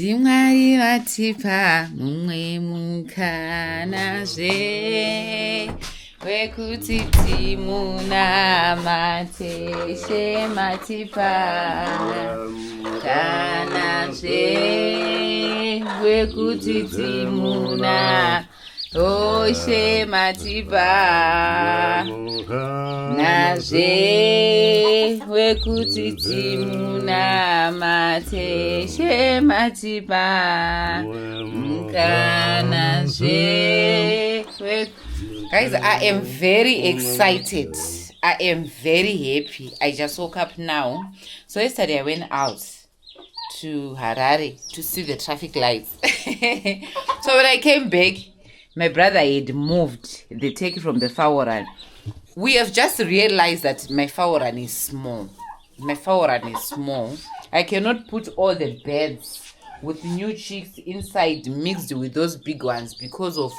Mwari vatipa mumwe mukanazve wekuti timunamate matipa kanazve wekuti timuna oshe matipa nazve wekuti timunamate matipa kanazve. Guys, I am very excited. I am very happy. I just woke up now. So yesterday I went out to Harare to see the traffic lights. So when I came back, my brother had moved the turkey from the Faworan. We have just realized that my Faworan is small. My Faworan is small. I cannot put all the beds with new chicks inside mixed with those big ones because of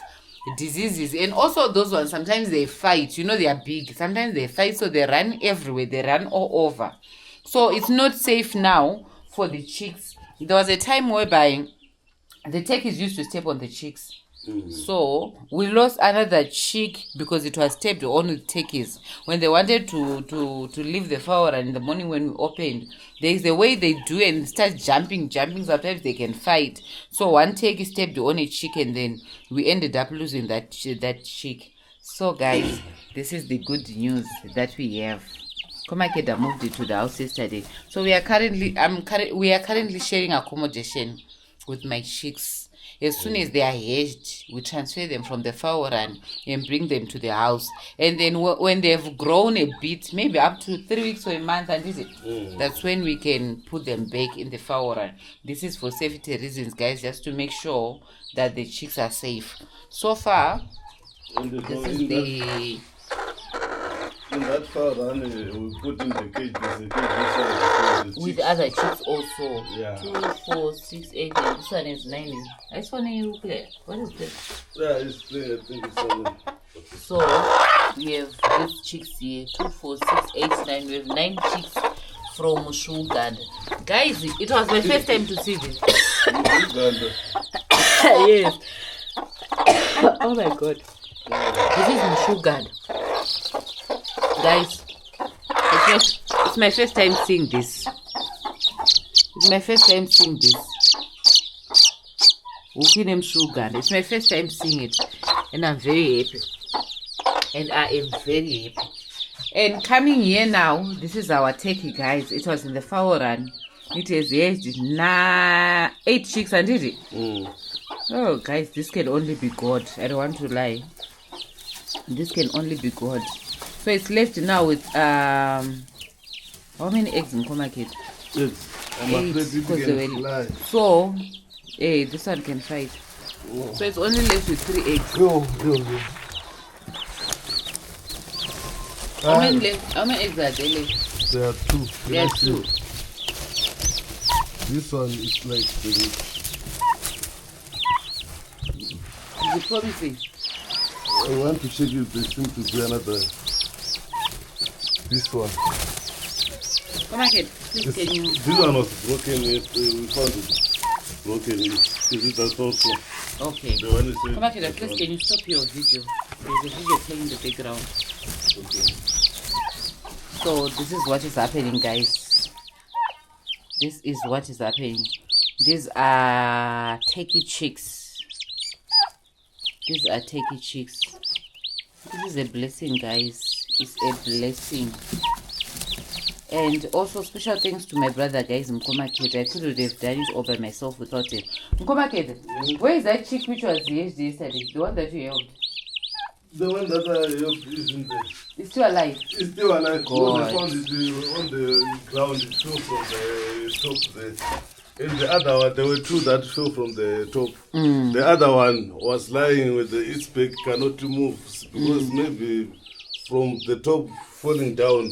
diseases. And also those ones, sometimes they fight. You know, they are big. Sometimes they fight, so they run everywhere. They run all over. So it's not safe now for the chicks. There was a time whereby the turkeys used to step on the chicks. So we lost another chick because it was stepped on with turkeys. When they wanted to leave the flower, and in the morning when we opened, there is a way they do and start jumping. Sometimes they can fight. So one turkey stepped on a chick, and then we ended up losing that chick. So guys, this is the good news that we have. Komakeda moved it to the house yesterday. So we are currently sharing accommodation with my chicks. As soon as they are hatched, we transfer them from the fowl run and bring them to the house. And then when they have grown a bit, maybe up to 3 weeks or a month, and that's when we can put them back in the fowl run. This is for safety reasons, guys, just to make sure that the chicks are safe. So far, this is the... In that fowl run, we put in the cage. With other chicks also. Yeah. 2, 4, 6, 8, and this one is 9. I just want to play. What is this? Yeah, it's playing. I think it's 7. So we have these chicks here. 2, 4, 6, 8, 9. We have 9 chicks from Sugar. Guys, it was my first time to see this. Yes. Oh my god. This is Sugar. Guys, it's my first time seeing this. It's my first time seeing this. Sugar. It's my first time seeing it, and I'm very happy. And I am very happy. And coming here now, this is our turkey, guys. It was in the fowl run. It has hatched 8 chicks, and did it? Oh, guys, this can only be God. I don't want to lie. This can only be God. So it's left now with how many eggs in Komakit? Yes. I'm afraid it can fly. So this one can fight. Oh. So it's only left with 3 eggs. How many eggs are there left? There are 2. There are 2. This one is like Is it promising? I want to check if there seems to be another. This one. Komakit, please can you... This one was broken. We found it broken. Is it that also? Okay. Komakit, please can you stop your video? There's a video playing in the background. Okay. So this is what is happening, guys. This is what is happening. These are turkey chicks. These are turkey chicks. This is a blessing, guys. It's a blessing. And also special thanks to my brother, guys, Mkomaked. I couldn't have done it all by myself without him. Mkomaked, where is that chick which was yesterday? The one that you helped? The one that I helped isn't there. It's still alive? It's still alive. God. When I found it on the ground, it fell from the top there. And the other one, there were 2 that fell from the top. The other one was lying with its back, cannot move because maybe from the top falling down.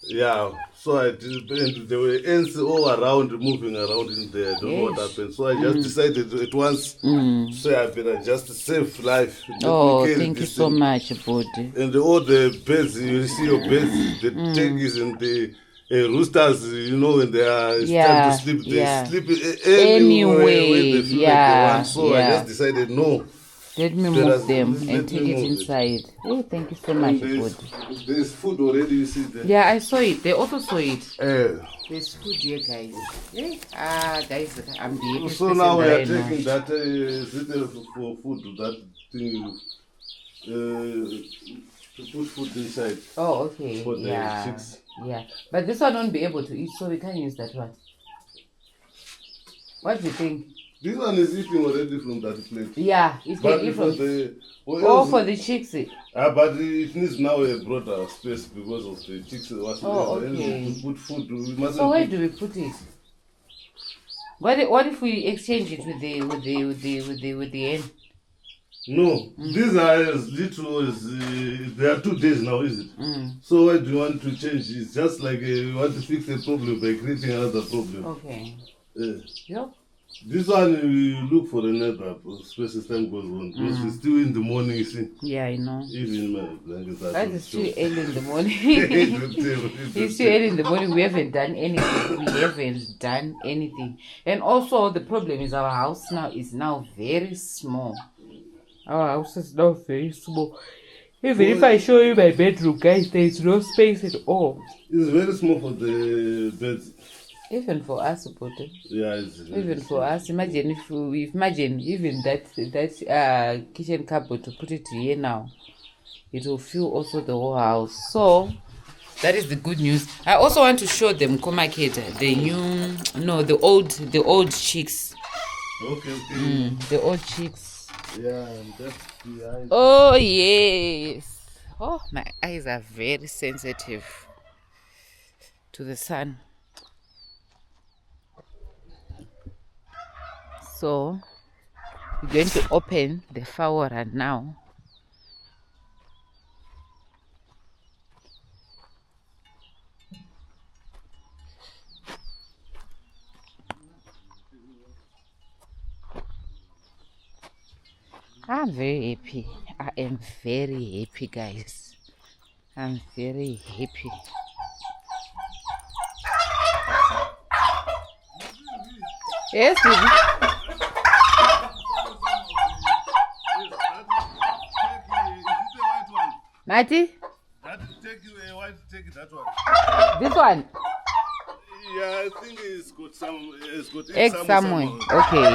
Yeah, so I did, and there were ants all around, moving around in there. I don't know what happened. So I just decided at once, so I better just save life. Oh, thank you so much, buddy. And all the birds, you see your birds, the turkeys and the roosters, when they are it's time to sleep, they sleep Anyway, when they feel like they want. So I just decided, no. Let me move them and take it inside. Oh, thank you so much, There's food already, you see there. Yeah, I saw it. They also saw it. There's food here, guys. Guys, I'm the happiest So now we are taking that for food, that thing, to put food inside. Oh, okay. For the chicks. Yeah, but this one won't be able to eat, so we can't use that one. What do you think? This one is eating already from that plate. Yeah, it can eat from for the chicks. But it needs now a broader space because of the chicks. Okay. To put food, we mustn't. So where do we put it? What if we exchange it with the hen? No, these are as little as they are 2 days now, is it? So why do you want to change? It's just like you want to fix a problem by creating another problem. Okay. Yep. This one we look for another space as time goes on because it's still in the morning, you see. Yeah, I know. Even my blanket. That is still early in the morning. It's still early in the morning. We haven't done anything. And also the problem is our house now is very small. Our house is now very small. Even if I show you my bedroom, guys, there is no space at all. It's very small for the beds. Even for us, Poultry. Yeah, it's even for us. Imagine imagine even that kitchen cupboard to put it here now. It will fill also the whole house. So that is the good news. I also want to show them Komaketa, the old chicks. Okay. The old chicks. Yeah, that's behind. Oh yes. Oh, my eyes are very sensitive to the sun. So we're going to open the flower right now. I'm very happy. I am very happy, guys. I'm very happy. Yes, baby. Matty? That take you a while to take that one. This one? Yeah, I think it's got egg somewhere. Okay.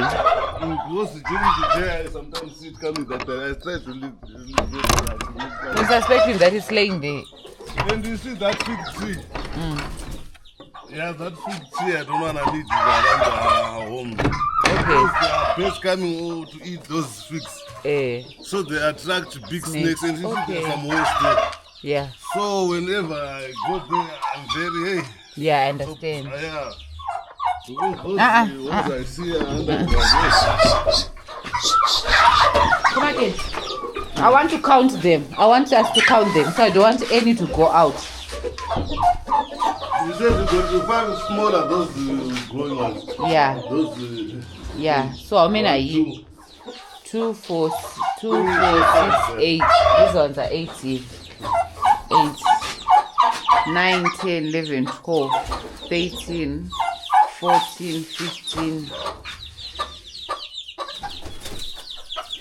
Because during the day I sometimes see it coming that I try to leave it. You suspect him that he's laying there. And you see that fig tree? Yeah, that fig tree, I don't want to leave it around our home. Okay. Because there are birds coming to eat those figs. So they attract big snakes and you see there's some waste there. Yeah. So whenever I go there, I'm very, yeah, I understand. I see Come again. I want to count them. I want us to count them. So I don't want any to go out. You said you're going to find smaller, those growing ones. Yeah. Those. Yeah. So how many are you? 2, 4, 6, 8. These ones are 18. 8, 9, 10, 11, 12, 13, 14, 15,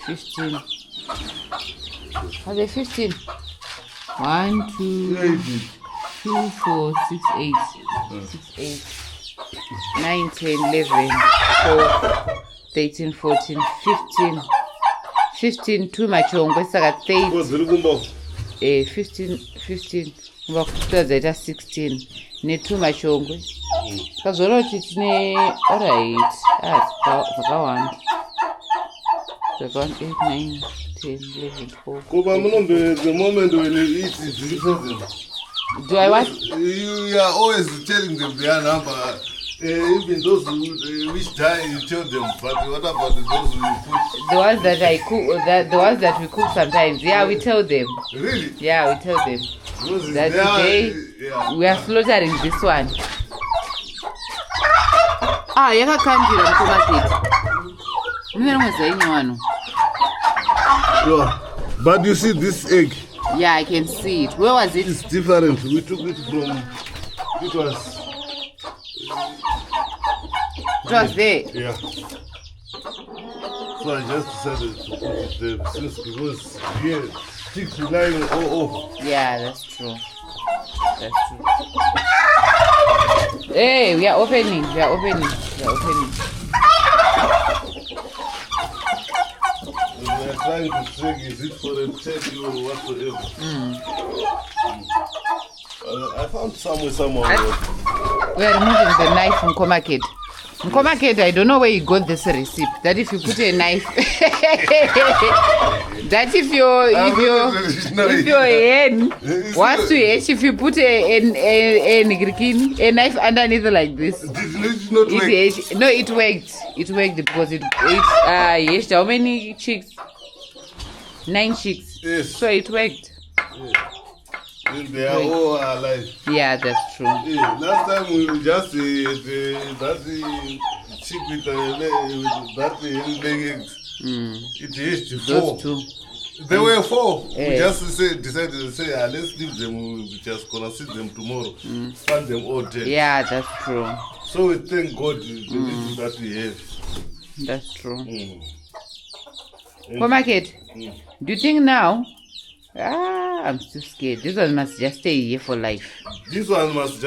15. Are they 15? 1, 2, 2, 4, 6, 8. 6, 8, 9, 10, 11, 12, 13, 14, 15. 15, 2 machongo, saka 30. 15 vakutodzata 16 ne2 machongwe kazoona kuti tine alright zvakawanda 8 9 10 11 12 Kuba munombe the moment when you eat it, do you tell them? Do I what? You are always telling them their number. Even those which die, you tell them. But what about those who put? The ones that I cook, the ones that we cook sometimes. Yeah, we tell them. Really? Yeah, we tell them. That today we are slaughtering this one. Yakakandira mukomaketi. Mune mwezi inyowano. Yeah. But you see this egg? Yeah, I can see it. Where was it? It's different. We took it from It was. It was there. Yeah. So I just decided to put it there since because here chicks lying all over. Yeah, that's true. That's true. Hey, we are opening. We are opening. We are opening. We are trying to check is it for a check or whatsoever. I found someone. We are removing the knife from Komaked. In Komaked, I don't know where you got this receipt. That if you put a knife, that if your hen wants to hatch, if you put a knife underneath like this, Did it not work? no, it worked. It worked because it hatched how many chicks? 9 chicks. Yes. So it worked. They are all alive. Yeah, that's true. Yeah, last time we just that chick with that leg eggs. It hatched 4. Those two. They were 4. We Yeah. just decided to say, let's leave them. We'll just gonna see them tomorrow. Find them all dead. Yeah, that's true. So we thank God the little that we have. That's true. Mm. Komaked, do you think now? I'm still scared. This one must just stay here for life. This one must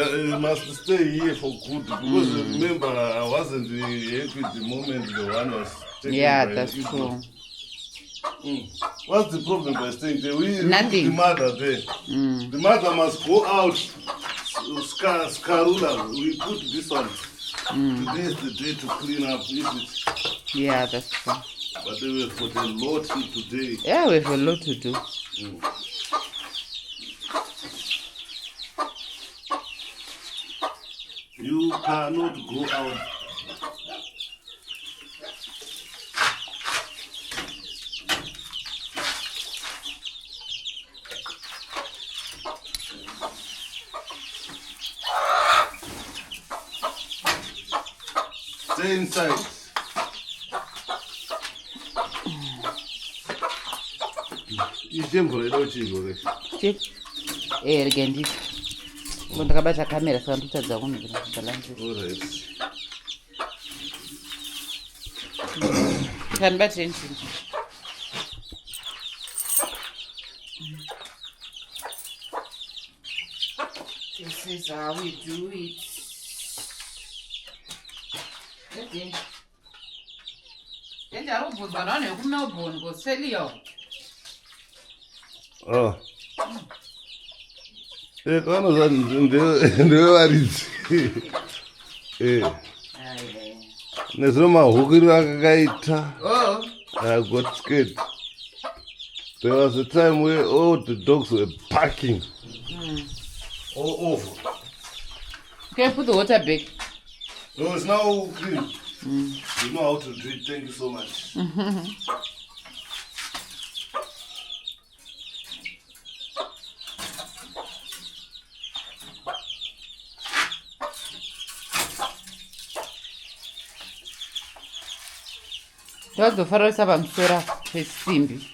stay here for good because remember I wasn't happy with the moment the one was taken. Yeah, by that's the true. What's the problem by staying there? We leave Nothing. the mother there. The mother must go out. Scarula, we put this one. Today is the day to clean up, isn't it? Yeah, that's true. But they will put a lot today. Yeah, we have a lot to do. You cannot go out. Stay inside. Ichemvura ida uchingo re. Check. Rege nditi. Ndakabata kamera saka ndotadza kunzira balance. Alright. Can but attention. This is how we do it. Okay. Enja ubuzwa nani kuMelbourne go Celio. Oh. Kano ndewe waridzi. Nezvino mahukiro akakaita. Oh. I got scared. There was a time where all the dogs were barking. All over. Can you put the water back? No, it's now clean. You know how to do it. Thank you so much. Ndozofarisa pamusoro pesimbi.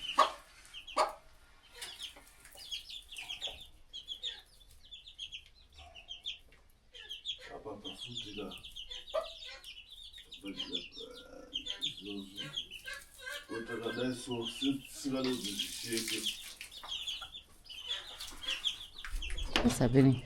What's happening?